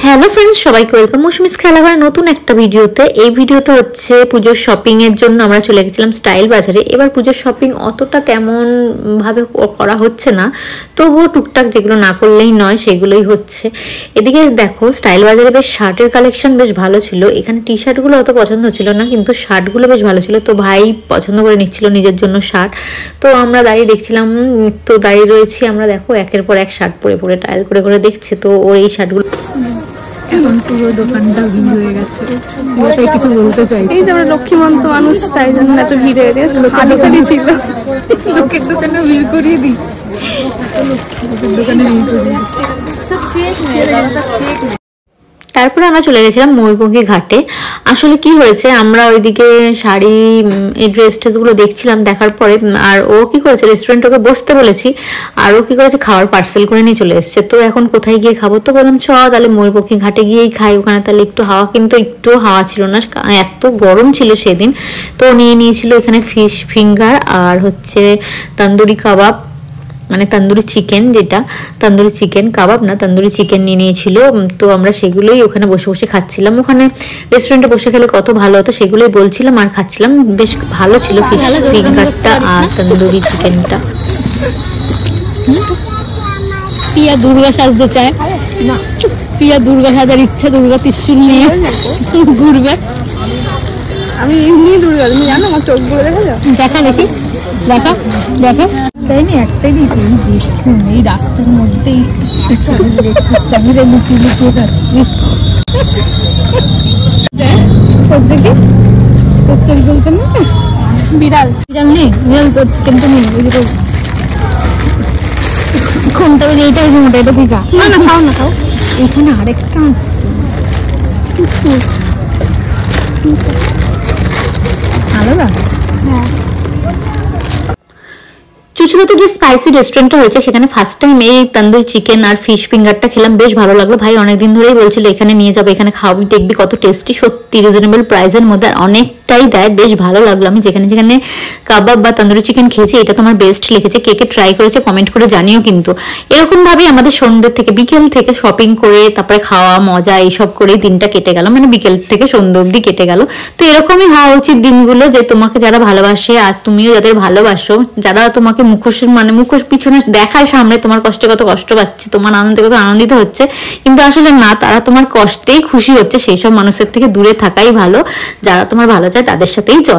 Hello friends, সবাইকে welcome Mousumi's খেলাঘরের নতুন একটা ভিডিওতে। এই ভিডিওটা হচ্ছে পুজোর শপিং এর জন্য আমরা চলে গেছিলাম স্টাইল বাজারে। এবার পুজোর শপিং অতটা কেমন ভাবে করা হচ্ছে না, তবুও টুকটাক যেগুলো না করলেই নয় সেগুলোই হচ্ছে। এদিকে দেখো স্টাইল বাজারে বেশ শার্টের কালেকশন বেশ ভালো ছিল। এখানে টি শার্টগুলো অত পছন্দ ছিল না, কিন্তু শার্টগুলো বেশ ভালো ছিল। তো ভাই পছন্দ করে নিচ্ছিল নিজের জন্য শার্ট, তো আমরা দাঁড়িয়ে দেখছিলাম। তো দাঁড়িয়ে রয়েছি আমরা, দেখো একের পর এক শার্ট পরে পরে ট্রায়াল করে করে দেখছে। তো ওর এই শার্টগুলো এখন পুরো দোকানটা ভিড় হয়ে গেছে। ওটাই কিছু বলতে চাই, এই যে আমরা লক্ষ্মীমন্ত মানুষ, তাই জন্য এত ভিড় হয়ে গেছে। দোকানে ছিল, লোকের দোকানে ভিড় করিয়ে দিই, লোকের দোকানে ভিড় করিয়ে দিই। তারপরে আমরা চলে গেছিলাম ময়ূরপঙ্খী ঘাটে। আসলে কি হয়েছে, আমরা ওইদিকে শাড়ি এই ড্রেসগুলো দেখছিলাম, দেখার পরে আর ও কি করেছে, রেস্টুরেন্টে ওকে বসতে বলেছি, আর ও কি করেছে, খাওয়ার পার্সেল করে নিয়ে চলে এসছে। তো এখন কোথায় গিয়ে খাবো, তো বললাম চ তাহলে ময়ূরপঙ্খী ঘাটে গিয়েই খাই, ওখানে তাহলে একটু হাওয়া, কিন্তু একটু হাওয়া ছিল না, এত গরম ছিল সেদিন। তো নিয়ে নিয়েছিল এখানে ফিশ ফিঙ্গার আর হচ্ছে তন্দুরি কাবাব, মানে তন্দুরি চিকেন, যেটা তন্দুরি চিকেন কাবাব না, তন্দুরি চিকেন নিয়ে নিয়েছিল। তো আমরা সেগুলোই ওখানে বসে বসে খাচ্ছিলাম। ওখানে রেস্টুরেন্টে বসে খেলে কত ভালো হতো সেগুলোই বলছিলাম আর খাচ্ছিলাম। বেশ ভালো ছিল ফিশ ফিঙ্গারটা আর তন্দুরি চিকেনটা। পিয়া দুর্গা সাজতে চায় না, পিয়া দুর্গা সাজার ইচ্ছা, দুর্গা ত্রিশূল নিয়ে ঘুরবে। আমি এমনি দুর্গা, তুমি জানো আমার চোখগুলো দেখা যাও, দেখা দেখি, দেখা দেখা তাই না, একটাই দিয়েছি। এই দেখুন এই রাস্তার মধ্যেই আমি লুকিয়ে লুকিয়ে থাকি, সব দেখি তোর চোখ চলছে না। বিড়াল বিড়াল নেই, বিড়াল তো কিন্তু নেই। কোনটা এইটা মোটা, এটা ঠিক আছে না, খাও না খাও। এখানে আরেকটা আছে, আলাদা। হ্যাঁ, চুচুড়াতে যে স্পাইসি রেস্টুরেন্টটা হয়েছে সেখানে ফার্স্ট টাইম এই তন্দুরি চিকেন আর ফিশ ফিঙ্গারটা খেলাম, বেশ ভালো লাগলো। ভাই অনেকদিন ধরেই বলছিল এখানে নিয়ে যাবো, এখানে খাওয়াবি, দেখবি কত টেস্টি, সত্যি রিজনেবল প্রাইসের মধ্যে আর অনেকটাই দেয়, বেশ ভালো লাগলো। আমি যেখানে যেখানে কাবাব বা তন্দুরি চিকেন খেয়েছি এটা তো আমার বেস্ট লিখেছে। কে কে ট্রাই করেছে কমেন্ট করে জানিও। কিন্তু এরকম ভাবেই আমাদের সন্ধ্যে থেকে বিকেল থেকে শপিং করে তারপরে খাওয়া মজা এইসব করেই দিনটা কেটে গেল, মানে বিকেল থেকে সন্ধ্যে অবধি কেটে গেল। তো এরকমই হওয়া উচিত দিনগুলো, যে তোমাকে যারা ভালোবাসে আর তুমিও যাদের ভালোবাসো, যারা তোমাকে মুখোশের মানে মুখোশ পিছনে দেখায় সামনে তোমার কষ্টে কত কষ্ট পাচ্ছে, তোমার আনন্দে কত আনন্দিত হচ্ছে, কিন্তু আসলে না, তারা তোমার কষ্টেই খুশি হচ্ছে। সেই সব মানুষের থেকে দূরে থাকাই ভালো। যারা তোমার ভালো চায় তাদের সাথেই চল।